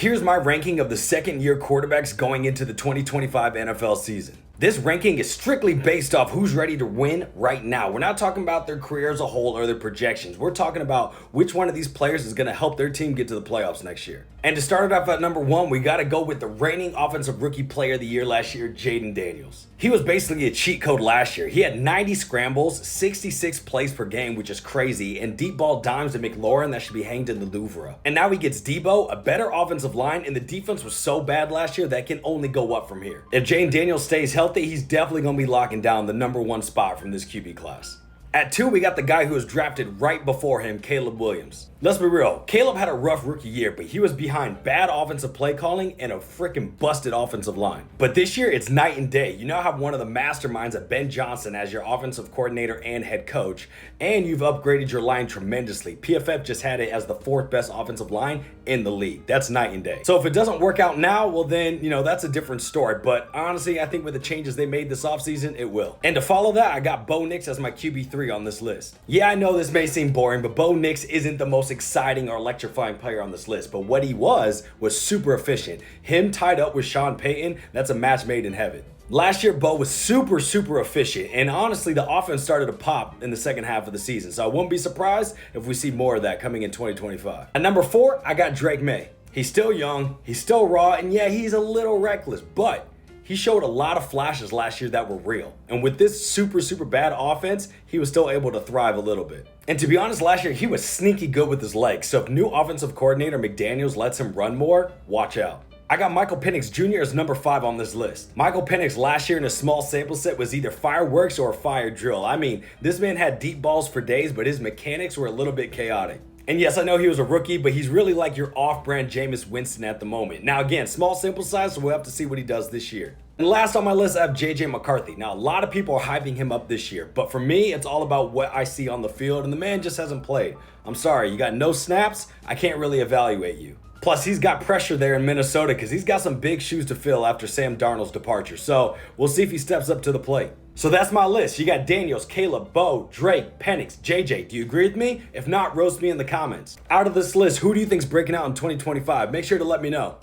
Here's my ranking of the second-year quarterbacks going into the 2025 NFL season. This ranking is strictly based off who's ready to win right now. We're not talking about their career as a whole or their projections. We're talking about which one of these players is going to help their team get to the playoffs next year. And to start it off at number 1, we got to go with the reigning Offensive Rookie Player of the Year last year, Jaden Daniels. He was basically a cheat code last year. He had 90 scrambles, 66 plays per game, which is crazy, and deep ball dimes to McLaurin that should be hanged in the Louvre. And now he gets Debo, a better offensive line, and the defense was so bad last year that can only go up from here. If Jaden Daniels stays healthy, he's definitely going to be locking down the number 1 spot from this QB class. At 2, we got the guy who was drafted right before him, Caleb Williams. Let's be real, Caleb had a rough rookie year, but he was behind bad offensive play calling and a freaking busted offensive line. But this year, it's night and day. You now have one of the masterminds of Ben Johnson as your offensive coordinator and head coach, and you've upgraded your line tremendously. PFF just had it as the 4th best offensive line in the league. That's night and day. So if it doesn't work out now, well then, that's a different story. But honestly, I think with the changes they made this offseason, it will. And to follow that, I got Bo Nix as my QB3 on this list. Yeah, I know this may seem boring, but Bo Nix isn't the most exciting or electrifying player on this list, but what he was super efficient. Him tied up with Sean Payton, that's a match made in heaven. Last year, Bo was super efficient, and honestly, the offense started to pop in the second half of the season, so I wouldn't be surprised if we see more of that coming in 2025. At number 4, I got Drake May. He's still young, he's still raw, and yeah, he's a little reckless, but he showed a lot of flashes last year that were real. And with this super bad offense, he was still able to thrive a little bit. And to be honest, last year, he was sneaky good with his legs. So if new offensive coordinator McDaniels lets him run more, watch out. I got Michael Penix Jr. as number 5 on this list. Michael Penix last year in a small sample set was either fireworks or a fire drill. I mean, this man had deep balls for days, but his mechanics were a little bit chaotic. And yes, I know he was a rookie, but he's really like your off-brand Jameis Winston at the moment. Now again, small sample size, so we'll have to see what he does this year. And last on my list, I have JJ McCarthy. Now, a lot of people are hyping him up this year, but for me, it's all about what I see on the field, and the man just hasn't played. I'm sorry, you got no snaps, I can't really evaluate you. Plus, he's got pressure there in Minnesota because he's got some big shoes to fill after Sam Darnold's departure. So we'll see if he steps up to the plate. So that's my list. You got Daniels, Caleb, Bo, Drake, Penix, JJ. Do you agree with me? If not, roast me in the comments. Out of this list, who do you think's breaking out in 2025? Make sure to let me know.